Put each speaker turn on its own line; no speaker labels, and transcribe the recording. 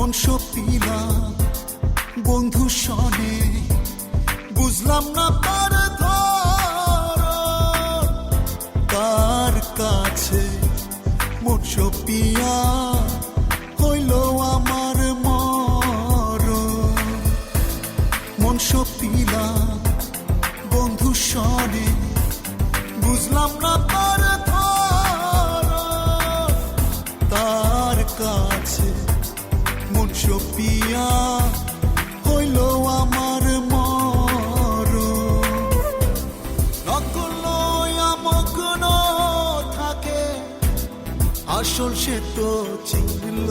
মন সপিলাম বন্ধু শনে, বুঝলাম না তার ধরন, তার কাছে মন সপিয়া হইল আমার মরণ। মন সপিলাম বন্ধু শনে, বুঝলাম না তার ধরন, তার কাছে মন সপিয়া হইল আমার মরণ। নকল আমগ্ন থাকে, আসল সে তো চিনল